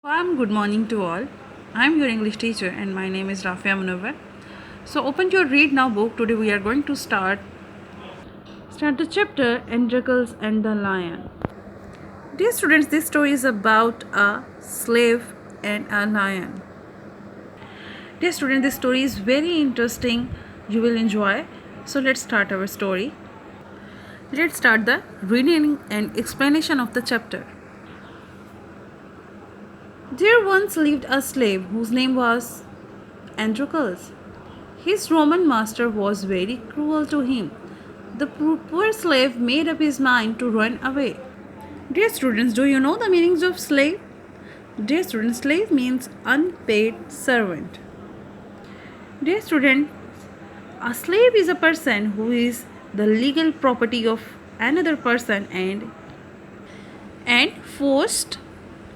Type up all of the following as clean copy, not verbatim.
Good morning to all. I'm your English teacher and my name is Rafia Munawar. So open your read now book. Today we are going to start the chapter Androcles and the Lion. Dear students, this story is about a slave and a lion. Dear students, this story is very interesting. You will enjoy. So let's start our story. Let's start the reading and explanation of the chapter. There once lived a slave whose name was Androcles. His Roman master was very cruel to him. The poor slave made up his mind to run away. Dear students, do you know the meanings of slave? Dear students, slave means unpaid servant. Dear student, a slave is a person who is the legal property of another person and forced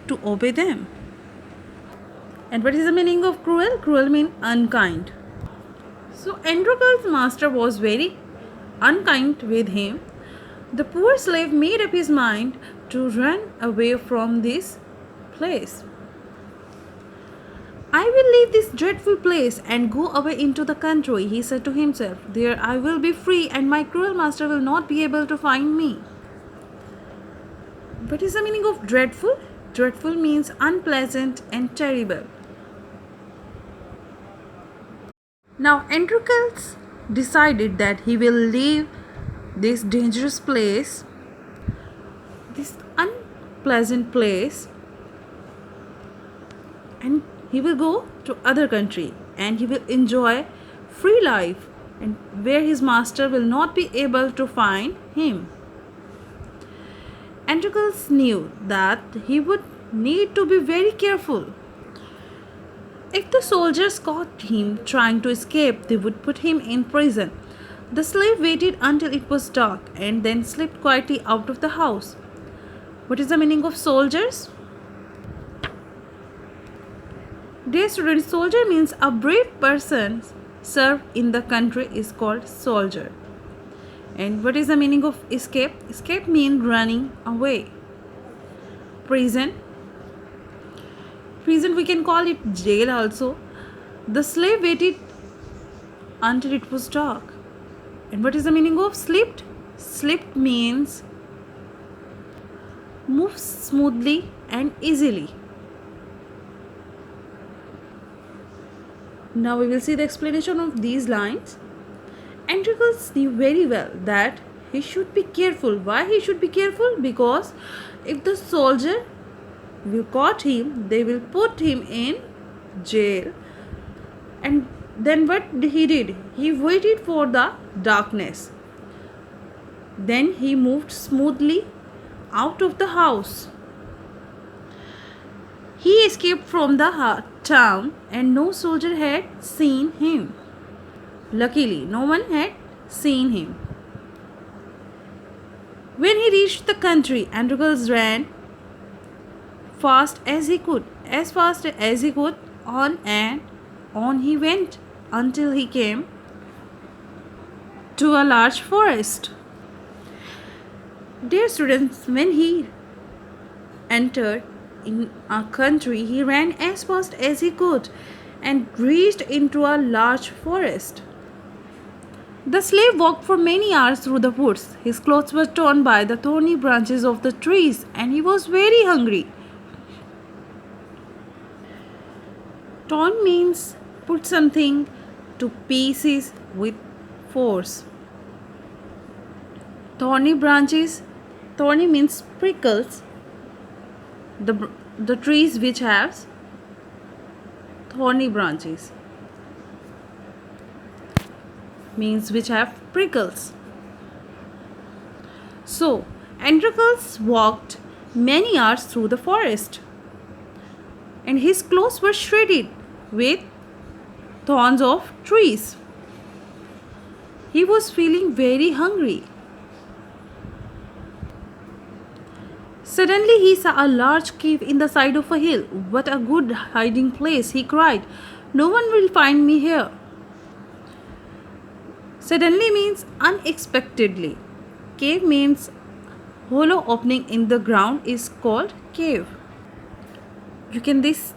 to obey them. And what is the meaning of cruel? Cruel means unkind. So Androcles' master was very unkind with him. The poor slave made up his mind to run away from this place. I will leave this dreadful place and go away into the country, he said to himself. There I will be free and my cruel master will not be able to find me. What is the meaning of dreadful? Dreadful means unpleasant and terrible. Now Androcles decided that he will leave this dangerous place, this unpleasant place, and he will go to other country and he will enjoy free life and where his master will not be able to find him. Androcles knew that he would need to be very careful. If the soldiers caught him trying to escape, they would put him in prison. The slave waited until it was dark and then slipped quietly out of the house. What is the meaning of soldiers? Dear students, soldier means a brave person served in the country is called soldier. And what is the meaning of escape? Escape means running away. Prison. Prison, we can call it jail also. The slave waited until it was dark. And what is the meaning of slipped? Slipped means move smoothly and easily. Now we will see the explanation of these lines. Androcles knew very well that he should be careful. Why he should be careful? Because if the soldier will caught him, they will put him in jail. And then what he did? He waited for the darkness. Then he moved smoothly out of the house. He escaped from the town and no soldier had seen him. Luckily, no one had seen him. When he reached the country, Androcles ran fast as he could, on and on he went until he came to a large forest. Dear students, when he entered in a country, he ran as fast as he could and reached into a large forest. The slave walked for many hours through the woods. His clothes were torn by the thorny branches of the trees and he was very hungry. Torn means put something to pieces with force. Thorny branches, thorny means prickles. The trees which have thorny branches means which have prickles. So Androcles walked many hours through the forest and his clothes were shredded with thorns of trees. He was feeling very hungry. Suddenly he saw a large cave in the side of a hill. What a good hiding place, he cried. No one will find me here. Suddenly means unexpectedly. Cave means hollow opening in the ground is called cave. this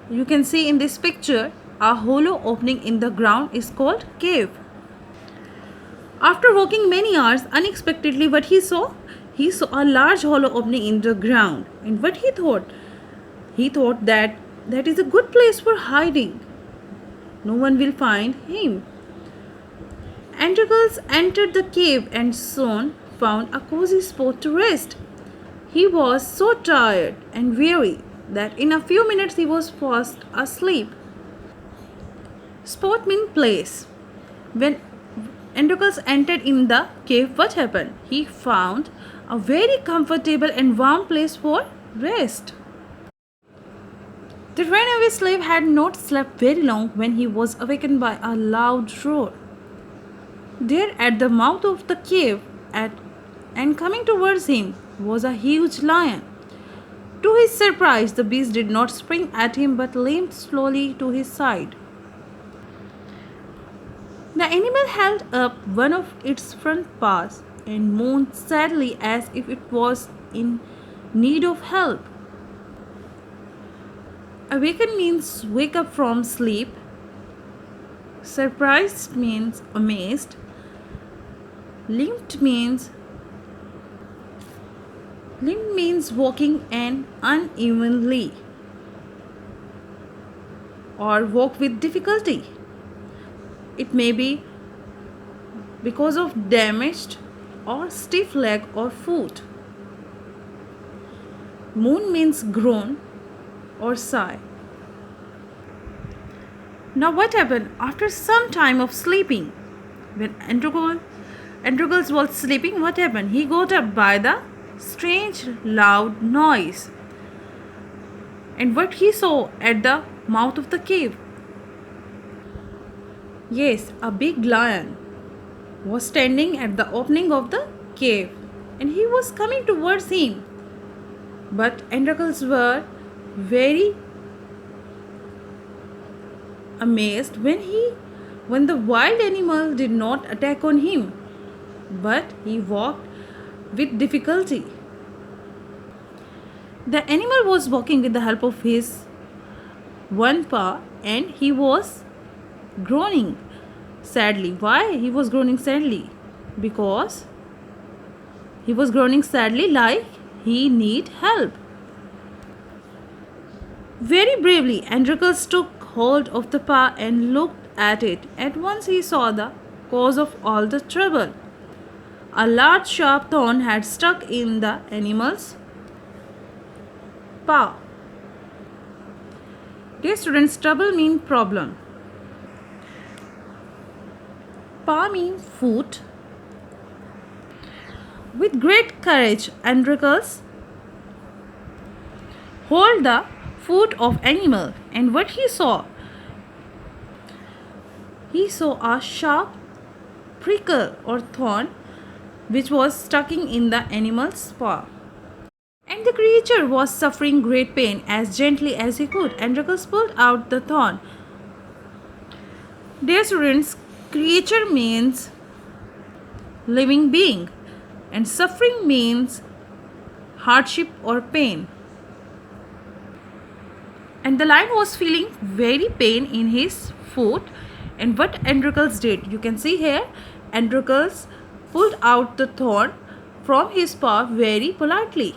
you can see in this picture a hollow opening in the ground is called cave. After walking many hours, unexpectedly what he saw a large hollow opening in the ground. And what he thought that that is a good place for hiding. No one will find him. Androcles entered the cave and soon found a cozy spot to rest. He was so tired and weary that in a few minutes he was fast asleep. Spot means place. When Androcles entered in the cave, what happened? He found a very comfortable and warm place for rest. The runaway slave had not slept very long when he was awakened by a loud roar. There at the mouth of the cave and coming towards him was a huge lion. To his surprise, the beast did not spring at him but limped slowly to his side. The animal held up one of its front paws and moaned sadly as if it was in need of help. Awaken means wake up from sleep. Surprised means amazed. Limp means walking and unevenly or walk with difficulty. It may be because of damaged or stiff leg or foot. Moan means groan or sigh. Now what happened after some time of sleeping? When Androcles was sleeping, what happened? He got up by the strange loud noise. And what he saw at the mouth of the cave? Yes, a big lion was standing at the opening of the cave and he was coming towards him. But Androcles were very amazed when the wild animal did not attack on him, but he walked with difficulty. The animal was walking with the help of his one paw and he was groaning sadly. Why he was groaning sadly? Because he was groaning sadly like he need help. Very bravely, Androcles took hold of the paw and looked at it. At once he saw the cause of all the trouble. A large sharp thorn had stuck in the animal's paw. Dear students, trouble means problem. Paw means foot. With great courage, Androcles hold the foot of animal, and what he saw? He saw a sharp prickle or thorn which was sticking in the animal's paw. And the creature was suffering great pain. As gently as he could, Androcles pulled out the thorn. Dear students, creature means living being and suffering means hardship or pain. And the lion was feeling very pain in his foot. And what Androcles did, you can see here, Androcles pulled out the thorn from his paw very politely.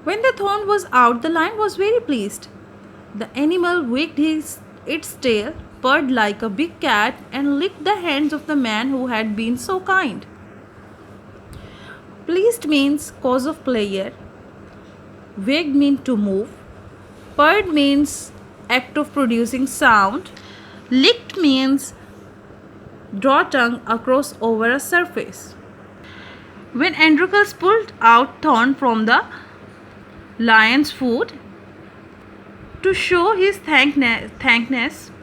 When the thorn was out, the lion was very pleased. The animal wagged its tail, purred like a big cat, and licked the hands of the man who had been so kind. Pleased means cause of pleasure. Wagged means to move. Purred means act of producing sound. Licked means draw tongue across over a surface. When Androcles pulled out thorn from the lion's foot to show his thankness,